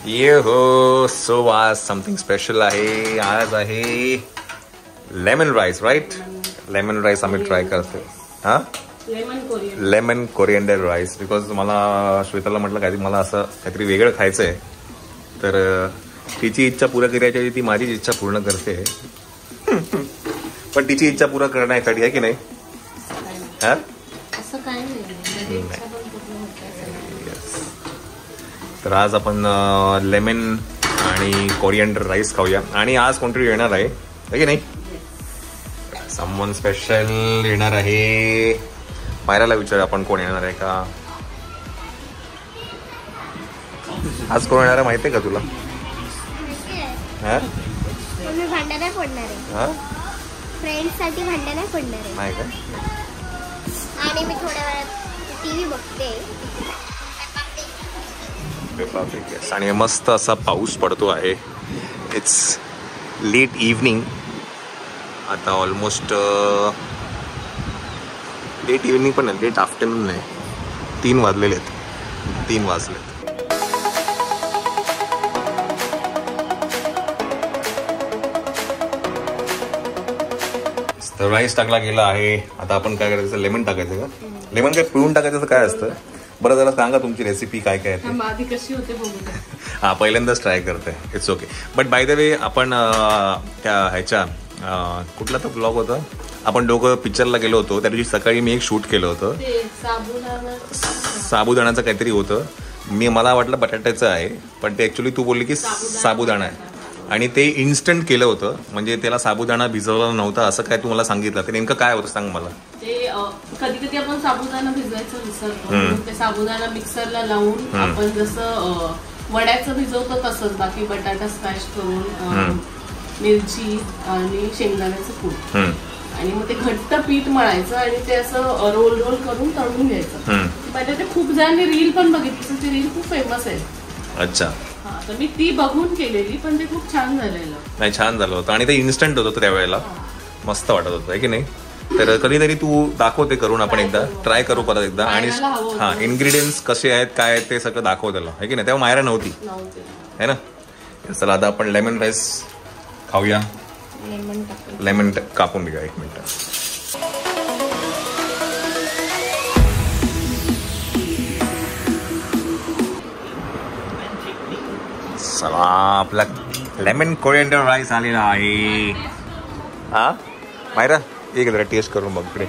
ये हो. सो आज समथिंग स्पेशल आहे. आज आहे lemon rice. Right, lemon rice आम्ही ट्राय करतोय. हा, लेमन कोरिएंडर राईस. बिकॉज मला श्वेताला म्हटलं काहीतरी मला असं काहीतरी वेगळं खायचं आहे, तर तिची इच्छा पूर्ण करायची ती माझी इच्छा पूर्ण करते. पण तिची इच्छा पूर्ण करण्यासाठी आहे की नाही? हा, असं काय नाही. तर आज आपण लेमन आणि कोरिएंडर राईस खाऊया. आणि आज कोणतरी येणार आहे की नाही? समवन स्पेशल येणार आहे. मायराला विचार आपण कोण येणार आहे का. आज कोण येणार आहे माहिती आहे का तुला? मी भांडणं फोडणार आहे. फ्रेंड्स साठी भांडणं फोडणार आहे. नाही का? आणि मी थोड्या वेळात टीव्ही बघते. आणि मस्त असा पाऊस पडतो आहे. It's late evening. आता ऑलमोस्ट लेट इव्हनिंग पण नाही, लेट आफ्टरनून नाही, 3 वाजलेले आहेत. 3 वाजलेत. तर राईस टाकला गेला आहे. आता आपण काय करायचं? लेमन टाकायचं का? लेमन काय पिळून टाकायचं काय असतं? बरं जरा सांगा तुमची रेसिपी काय काय आहे. आधी कशी होते बघू. हा, पहिल्यांदाच ट्राय करते. It's okay. But by the way आपण त्या ह्याच्या कुठला तो ब्लॉग होता, आपण दोघं पिक्चरला गेलो होतो त्या दिवशी सकाळी मी एक शूट केलं होतं. साबुदाण्याचं काहीतरी होतं. मला वाटलं बटाट्याचं आहे, पण ते ऍक्च्युली तू बोलली की साबुदाणा आहे. आणि ते इन्स्टंट केलं होतं, म्हणजे त्याला साबुदाणा भिजवला नव्हता असं काय तुम्हाला सांगितलं. ते नेमकं काय होतं सांग मला. ते कधी कधी आपण साबुदाणा भिजवायचं विसरतो. ते साबुदाणा मिक्सरला लावून आपण जसं वड्याचं भिजवतो तसंच बाकी बटाटा स्मॅश करून मिरची आणि शेंगदाण्याचं कूट आणि मग ते घट्ट पीठ मळायचं आणि ते असं रोल रोल करून तळून घ्यायचं. बटाटे खूप जणांनी रील पण बघितली. ती रील खूप फेमस आहे. अच्छा. तर मी ती बघून केलेली, पण ते खूप छान झालेलं. नाही, छान झालं होतं. आणि ते इन्स्टंट होतं त्यावेळेला. मस्त वाटत होतं आहे की नाही? तर कधीतरी तू दाखवते करून आपण एकदा ट्राय करू परत एकदा. आणि हा, इन्ग्रेडियंट्स कसे आहेत काय आहेत ते सगळं दाखव त्याला, आहे की नाही? तेव्हा मायरा नव्हती है ना. चला आता आपण लेमन राईस खाऊया. लेमन कापून घ्या 1 मिनिट. चला आपला लेमन कोरिएंडर राईस आलेला आहे. हा मायरा, एक जरा टेस्ट करून बघ. इकडे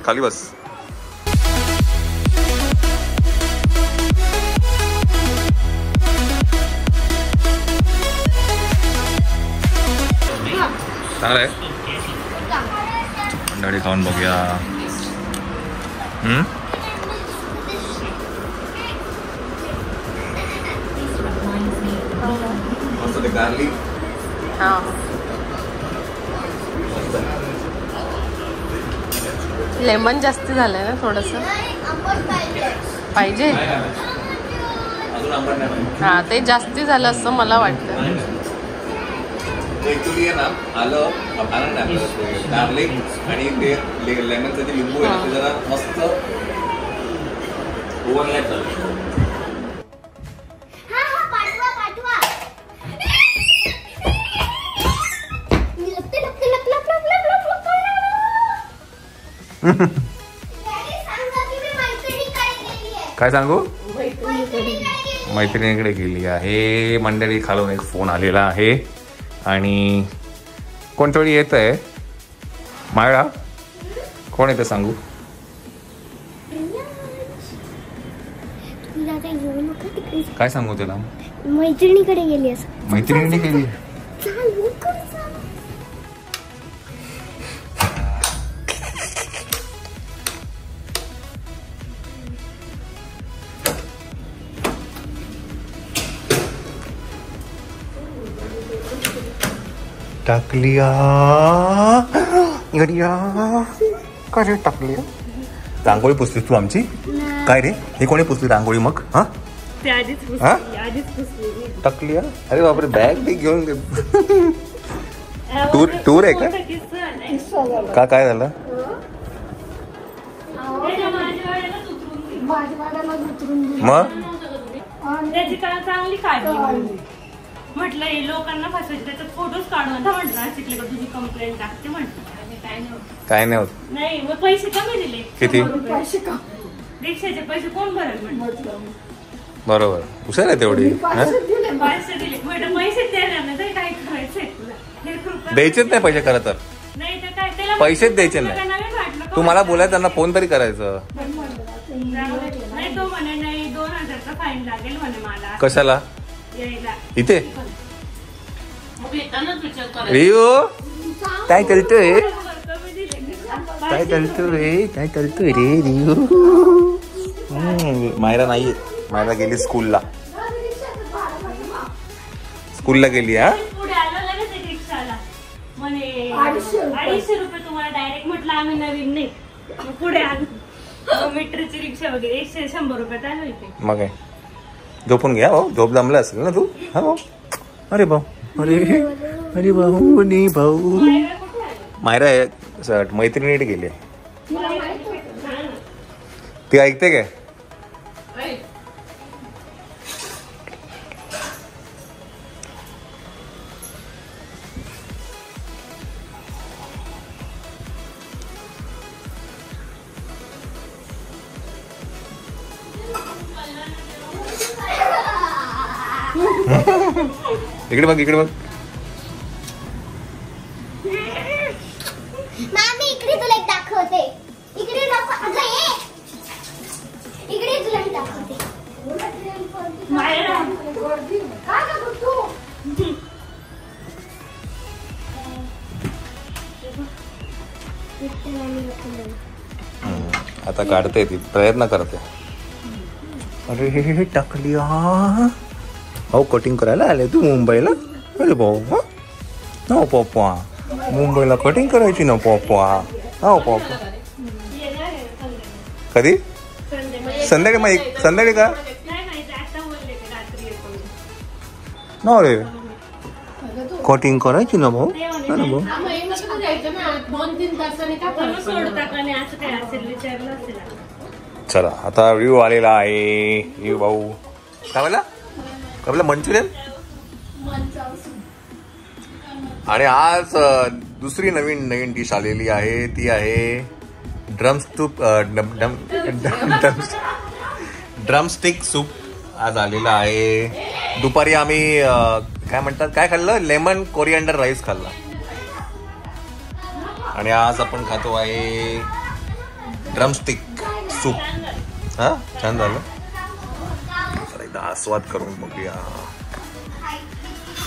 खाली बस. चांगलं आहे. मंडळी खाऊन बघूया. मस्त ते गार्लिक. लेमन जास्त झालंय ना थोडस. पाहिजे. हा, ते जास्ती झालं असं मला वाटतं. ऍक्च्युली आहे ना, आलं नाही गार्लिक आणि ते लेमनचं जे लिंबू आहे ते जरा मस्त ओव्हरलॅप झालं. काय सांगू? मैत्रिणीकडे गेली आहे. मंडळी खालून एक फोन आलेला आहे आणि कोणतरी येत आहे. मायरा, कोण येतं सांगू? काय सांगू त्याला? मैत्रिणीकडे गेली. मैत्रिणीने गेली. टाकलिया काय टाकली? रांगोळी पुसलीस तू आमची? काय रे, हे कोणी पुसली रांगोळी मग? हा, टाकलिया. अरे बापरे, बॅग बी घेऊन टूर आहे का? काय झालं? मग त्याची चांगली काळजी म्हटलं हे लोकांना फसवायचे त्याच्यात फोटोज काढून म्हटलं शिकले का तुझी कंप्लेंट टाकते म्हटलं काय नाही होत. नाही मग पैसे कमी दिले. किती? रिक्षाचे पैसे कोण भरेल म्हटलं. बरोबर हुशार आहे तेवढी. पैसे दिले म्हटलं पैसे देणार नाही तर काय करायचंय. द्यायचेच नाही पैसे खरं तर. नाही तर काय त्याला पैसेच द्यायचे नाही. तू मला बोलायचं त्यांना फोन तरी करायचं. नाही तो म्हणे नाही 2000चा फाईन लागेल म्हणे मला. कशाला? यायला इथे रिओ काय करतोय? काय करतोय? काय करतोय रे रिओ? मायरा नाहीये. मायरा गेली स्कूलला. स्कूलला गेली. हा पुढे आलो लगेच एक रिक्षाला म्हणे 250 रुपये तुम्हाला डायरेक्ट. म्हटलं आम्ही नवीन नाही. पुढे आलो मीटरची रिक्षा वगैरे 100 रुपयात आलो इथे. मग काय झोपून घ्या भाऊ. झोप जमला असेल ना तू. हा भाऊ. अरे भाऊ. अरे अरे भाऊ नी भाऊ. मायरा मैत्रिणीकडे गेली. ती ऐकते काय? इकडे बघ इकडे बघ. मामी इकडे तुला एक दाखवते. इकडे नको अगं ये. इकडे तुला एक दाखवते. काय नको तू. आता काढते ती. प्रयत्न करते. अरे टाकली. भाऊ कटिंग करायला आले तू मुंबईला? अरे भाऊ. हो पप्पा मुंबईला कटिंग करायची ना पप्पा. हो पप्पा. कधी? संध्याकाळी. मग संध्याकाळी का? ना रे कटिंग करायची ना भाऊ. अरे भाऊ 2-3 तासाने चला आता रिव्ह्यू आलेला आहे. रिव्ह्यू भाऊ काय म्हणला? काय म्हणला? मंचुरियन. आणि आज दुसरी नवीन डिश आलेली आहे. ती आहे ड्रमस्टिक सूप आज आलेला आहे. दुपारी आम्ही काय म्हणतात काय खाल्लं? लेमन कोरिएंडर राईस खाल्ला. आणि आज आपण खातो आहे ड्रमस्टिक सूप. हा छान झालं. एकदा आस्वाद करून बघूया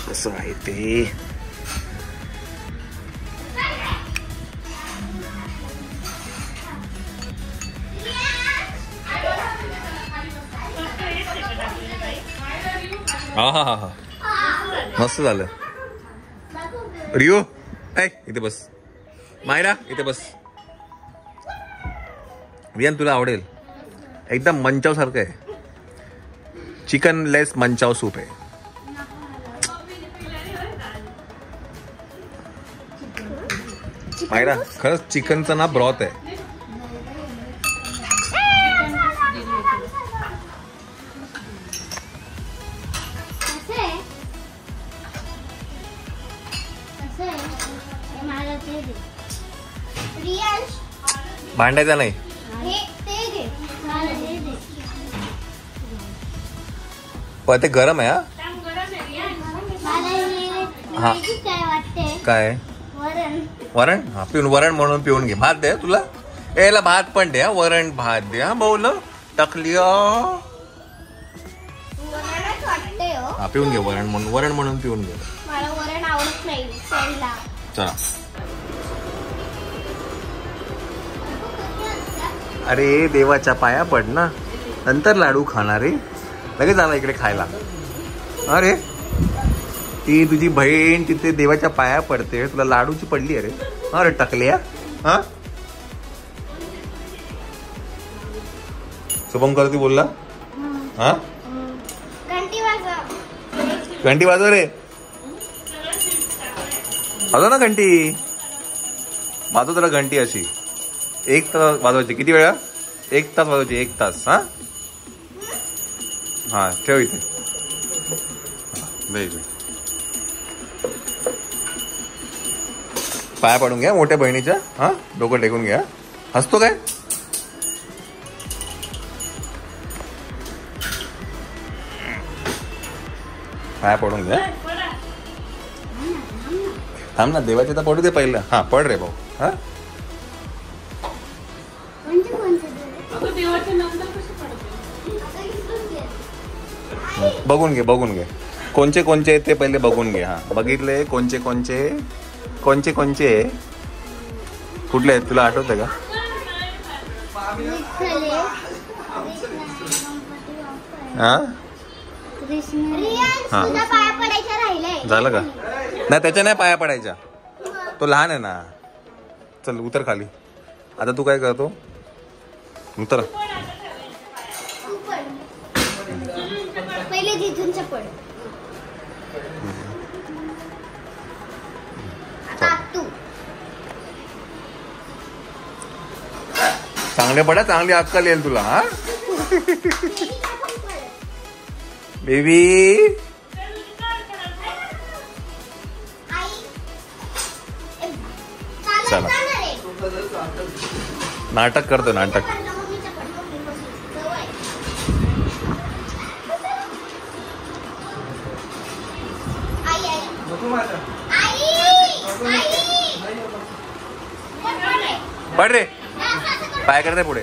कसं आहे ते. हा हा हा हा मस्त झालं. रिओ ऐ इथे बस. मायरा इथे बस. वियान तुला आवडेल. एकदम मंचाव सारखं आहे. चिकन लेस मंचाव सूप आहे. मायरा खरंच चिकनचं ना ब्रॉथ आहे. भांडायचा नाही. पण ते गरम आहे. हा काय वरण? हा पिऊन वरण म्हणून पिऊन घे. भात दे तुला. याला भात पण द्या. वरण भात द्या भाऊला. टाकली. हा पिऊन घे वरण म्हणून पिऊन घे. मला वरण आवडत नाही. चला. अरे देवाच्या पाया पड ना. नंतर लाडू खाणारे लगेच आला इकडे खायला. अरे ती तुझी बहीण तिथे देवाच्या पाया पडते. तुला लाडूची पडली. अरे अरे टाकल्या. हा शुभम करती बोलला. हा घंटी वाजव रे. वाजव ना घंटी. वाजव जरा घंटी अशी. 1 तास वाजवायची. किती वेळा? 1 तास वाजवायची. 1 तास. हा हा ठेव इथे. दे इकडे. पाया पडून घ्या मोठ्या बहिणीच्या. हा डोकं टेकून घ्या. हसतो काय? पाया पडून घ्या. थांब ना देवाचे तर पडू दे पहिलं. हा पड रे भाऊ. हा बघून घे बघून घे कोणचे कोणचे आहेत ते पहिले बघून घे. हा बघितले कोणचे कोणचे कोणचे कोणचे कुठले आहेत तुला आठवतंय का? हा झालं का? नाही त्याच्या नाही पाया पडायच्या. तो लहान आहे ना. चल उतर खाली. आता तू काय करतो? उतर. पहिले जिजूंच्या पड. आता तू चांगले पडा. चांगली अक्कल येईल तुला. हा बेबी चला. नाटक करतो नाटक. पड रे. पाय करते पुढे.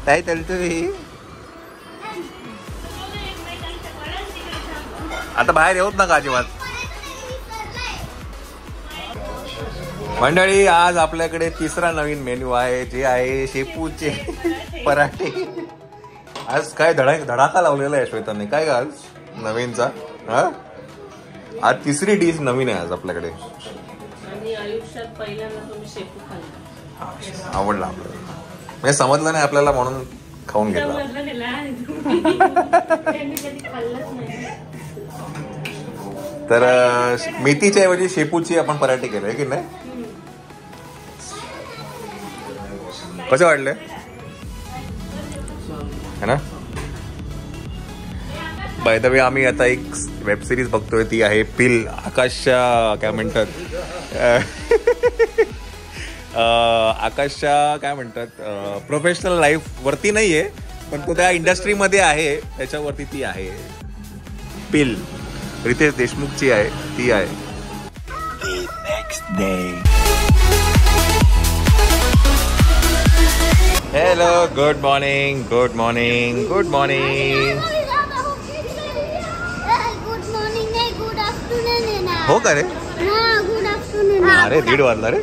काय चालतोय? आता बाहेर येऊत नका अजिबात. मंडळी आज आपल्याकडे तिसरा नवीन मेन्यू आहे जे आहे शेपूचे पराठे. आज काय धडाका लावलेला आहे श्वेताने. काय आज नवीनचा? हा आज तिसरी डिश नवीन आहे आज आपल्याकडे. आणि आयुष्यात पहिल्यांदा तुम्ही शेपू खाल्ला. आवडला आपल्याला. म्हणजे समजलं नाही आपल्याला म्हणून खाऊन घेतला. तर मेथीच्या ऐवजी शेपूची आपण पराठे केले की नाही? कसे वाटले है ना? बाय द वे आम्ही आता एक वेब सिरीज बघतोय ती आहे पिल. आकाशच्या काय म्हणतात आकाशच्या काय म्हणतात प्रोफेशनल लाईफ वरती नाहीये पण तो त्या इंडस्ट्रीमध्ये आहे त्याच्यावरती ती आहे पिल. रितेश देशमुखची आहे ती आहे. Next day. Hello good morning good morning good morning. Good morning नाही गुड आफ्टरनून आहे ना. हो का रे? हा गुड आफ्टरनून. अरे 1:30 वाजला रे.